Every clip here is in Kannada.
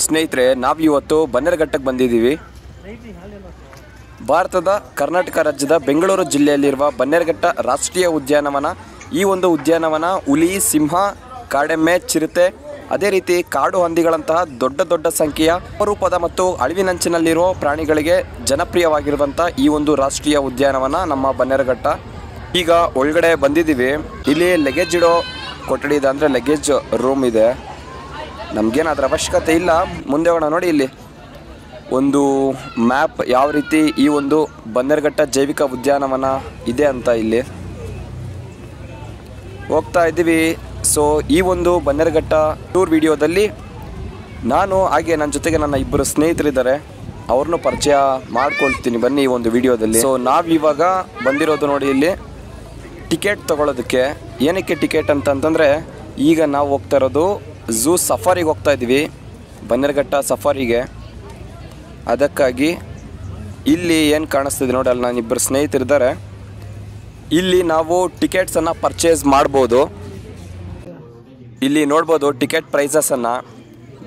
ಸ್ನೇಹಿತರೆ, ನಾವಿವತ್ತು ಬನ್ನೇರುಘಟ್ಟಕ್ಕೆ ಬಂದಿದ್ದೀವಿ. ಭಾರತದ ಕರ್ನಾಟಕ ರಾಜ್ಯದ ಬೆಂಗಳೂರು ಜಿಲ್ಲೆಯಲ್ಲಿರುವ ಬನ್ನೇರುಘಟ್ಟ ರಾಷ್ಟ್ರೀಯ ಉದ್ಯಾನವನ. ಈ ಒಂದು ಉದ್ಯಾನವನ ಹುಲಿ, ಸಿಂಹ, ಕಾಡೆಮ್ಮೆ, ಚಿರತೆ, ಅದೇ ರೀತಿ ಕಾಡು ಹಂದಿಗಳಂತಹ ದೊಡ್ಡ ದೊಡ್ಡ ಸಂಖ್ಯೆಯ ಅಪರೂಪದ ಮತ್ತು ಅಳಿವಿನಂಚಿನಲ್ಲಿರುವ ಪ್ರಾಣಿಗಳಿಗೆ ಜನಪ್ರಿಯವಾಗಿರುವಂಥ ಈ ಒಂದು ರಾಷ್ಟ್ರೀಯ ಉದ್ಯಾನವನ ನಮ್ಮ ಬನ್ನೇರುಘಟ್ಟ. ಈಗ ಒಳಗಡೆ ಬಂದಿದ್ದೀವಿ. ಇಲ್ಲಿ ಲಗೇಜ್ ಇಡೋ ಕೊಠಡಿ ಇದೆ, ಅಂದರೆ ಲಗೇಜ್ ರೂಮ್ ಇದೆ. ನಮಗೇನು ಅದರ ಅವಶ್ಯಕತೆ ಇಲ್ಲ. ಮುಂದೆ ಹೋಗೋಣ. ನೋಡಿ, ಇಲ್ಲಿ ಒಂದು ಮ್ಯಾಪ್ ಯಾವ ರೀತಿ ಈ ಒಂದು ಬನ್ನೇರುಘಟ್ಟ ಜೈವಿಕ ಉದ್ಯಾನವನ ಇದೆ ಅಂತ ಇಲ್ಲಿ ಹೋಗ್ತಾ ಇದ್ದೀವಿ. ಸೊ ಈ ಒಂದು ಬನ್ನೇರುಘಟ್ಟ ಟೂರ್ ವಿಡಿಯೋದಲ್ಲಿ ನಾನು ಹಾಗೆ ನನ್ನ ಜೊತೆಗೆ ನನ್ನ ಇಬ್ಬರು ಸ್ನೇಹಿತರಿದ್ದಾರೆ, ಅವ್ರನ್ನೂ ಪರಿಚಯ ಮಾಡ್ಕೊಳ್ತೀನಿ ಬನ್ನಿ ಈ ಒಂದು ವಿಡಿಯೋದಲ್ಲಿ. ಸೊ ನಾವಿವಾಗ ಬಂದಿರೋದು ನೋಡಿ ಇಲ್ಲಿ ಟಿಕೆಟ್ ತೊಗೊಳೋದಕ್ಕೆ. ಏನಕ್ಕೆ ಟಿಕೆಟ್ ಅಂತಂತಂದರೆ, ಈಗ ನಾವು ಹೋಗ್ತಾ ಇರೋದು ಝೂ ಸಫಾರಿಗೆ ಹೋಗ್ತಾ ಇದ್ದೀವಿ, ಬನ್ನೇರುಘಟ್ಟ ಸಫಾರಿಗೆ. ಅದಕ್ಕಾಗಿ ಇಲ್ಲಿ ಏನು ಕಾಣಿಸ್ತಿದೆ ನೋಡಿ, ಅಲ್ಲಿ ನಾನು ಇಬ್ಬರು ಸ್ನೇಹಿತರಿದ್ದಾರೆ. ಇಲ್ಲಿ ನಾವು ಟಿಕೆಟ್ಸನ್ನು ಪರ್ಚೇಸ್ ಮಾಡ್ಬೋದು. ಇಲ್ಲಿ ನೋಡ್ಬೋದು ಟಿಕೆಟ್ ಪ್ರೈಸಸನ್ನು.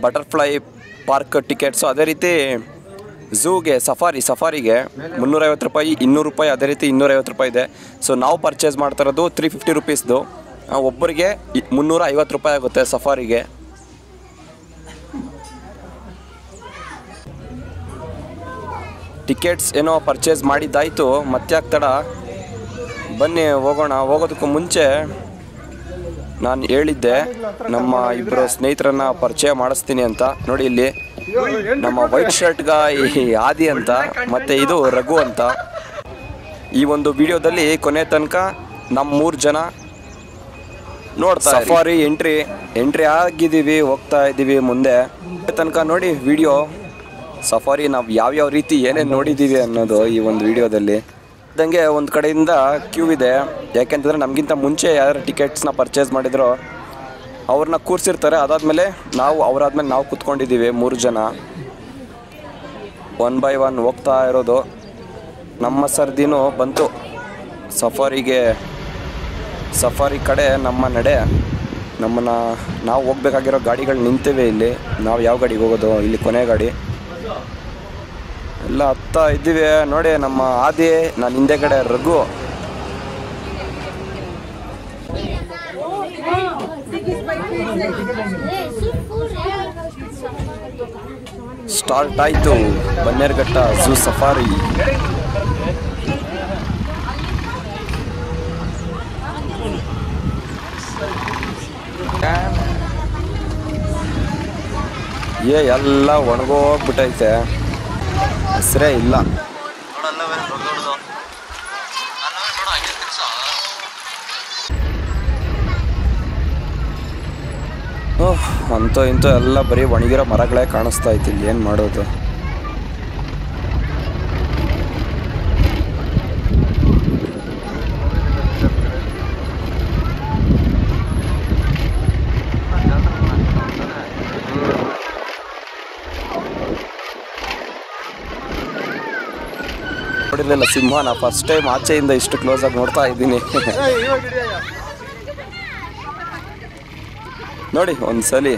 ಬಟರ್ಫ್ಲೈ ಪಾರ್ಕ್ ಟಿಕೆಟ್ಸು, ಅದೇ ರೀತಿ ಝೂಗೆ ಸಫಾರಿಗೆ 350 ರೂಪಾಯಿ, 200 ರೂಪಾಯಿ, ಅದೇ ರೀತಿ 250 ರೂಪಾಯಿ ಇದೆ. ಸೊ ನಾವು ಪರ್ಚೇಸ್ ಮಾಡ್ತಾ ಇರೋದು 350 ರುಪೀಸ್ದು. ಒಬ್ಬರಿಗೆ 350 ರೂಪಾಯಿ ಆಗುತ್ತೆ ಸಫಾರಿಗೆ. ಟಿಕೆಟ್ಸ್ ಏನೋ ಪರ್ಚೇಸ್ ಮಾಡಿದ್ದಾಯಿತು, ಮತ್ತೆ ಆಗ್ತಡ ಬನ್ನಿ ಹೋಗೋಣ. ಹೋಗೋದಕ್ಕೂ ಮುಂಚೆ ನಾನು ಹೇಳಿದ್ದೆ ನಮ್ಮ ಇಬ್ಬರು ಸ್ನೇಹಿತರನ್ನು ಪರಿಚಯ ಮಾಡಿಸ್ತೀನಿ ಅಂತ. ನೋಡಿ, ಇಲ್ಲಿ ನಮ್ಮ ವೈಟ್ ಶರ್ಟ್ ಗಾಯ್ ಆದಿ ಅಂತ, ಮತ್ತು ಇದು ರಘು ಅಂತ. ಈ ಒಂದು ವಿಡಿಯೋದಲ್ಲಿ ಕೊನೆ ತನಕ ನಮ್ಮ 3 ಜನ ನೋಡ್ತಾ ಸಫಾರಿ ಎಂಟ್ರಿ ಆಗಿದ್ದೀವಿ, ಹೋಗ್ತಾ ಇದ್ದೀವಿ ಮುಂದೆ. ತನಕ ನೋಡಿ ವಿಡಿಯೋ. ಸಫಾರಿ ನಾವು ಯಾವ್ಯಾವ ರೀತಿ ಏನೇನು ನೋಡಿದ್ದೀವಿ ಅನ್ನೋದು ಈ ಒಂದು ವಿಡಿಯೋದಲ್ಲಿ. ಇದ್ದಂಗೆ ಒಂದು ಕಡೆಯಿಂದ ಕ್ಯೂ ಇದೆ, ಯಾಕೆಂತಂದರೆ ನಮಗಿಂತ ಮುಂಚೆ ಯಾರು ಟಿಕೆಟ್ಸ್ನ ಪರ್ಚೇಸ್ ಮಾಡಿದ್ರೋ ಅವ್ರನ್ನ ಕೂರಿಸಿರ್ತಾರೆ. ಅದಾದಮೇಲೆ ಅವರಾದ್ಮೇಲೆ ನಾವು ಕೂತ್ಕೊಂಡಿದ್ದೀವಿ 3 ಜನ. 1 by 1 ಹೋಗ್ತಾ ಇರೋದು. ನಮ್ಮ ಸರ್ದಿನೂ ಬಂತು ಸಫಾರಿ ಕಡೆ ನಮ್ಮ ನಡೆ. ನಾವು ಹೋಗ್ಬೇಕಾಗಿರೋ ಗಾಡಿಗಳು ನಿಂತಿವೆ ಇಲ್ಲಿ. ನಾವು ಯಾವ ಗಾಡಿಗೆ ಹೋಗೋದು? ಇಲ್ಲಿ ಕೊನೆ ಗಾಡಿ ಎಲ್ಲ ಹತ್ತಾ ಇದ್ದೀವಿ. ನೋಡಿ, ನಮ್ಮ ಆದಿ, ನಾನು ಹಿಂದೆ ಕಡೆ ರಘು. ಸ್ಟಾರ್ಟ್ ಆಯಿತು ಬನ್ನೇರುಘಟ್ಟ ಝೂ ಸಫಾರಿ. ಎಲ್ಲ ಒಣಗೋಗ್ಬಿಟ್ಟೈತೆ, ಹೆಸರೇ ಇಲ್ಲ. ಅಂತೂ ಇಂತೂ ಎಲ್ಲ ಬರೀ ಒಣಗಿರೋ ಮರಗಳೇ ಕಾಣಿಸ್ತಾ ಇತ್ತು. ಇಲ್ಲಿ ಏನು ಮಾಡೋದು? ನೋಡಿರಲಿಲ್ಲ ಸಿಂಹನ, ಫಸ್ಟ್ ಟೈಮ್ ಆಚೆಯಿಂದ ಇಷ್ಟು ಕ್ಲೋಸ್ ಆಗಿ ನೋಡ್ತಾ ಇದ್ದೀನಿ. ನೋಡಿ ಒಂದ್ಸಲಿ.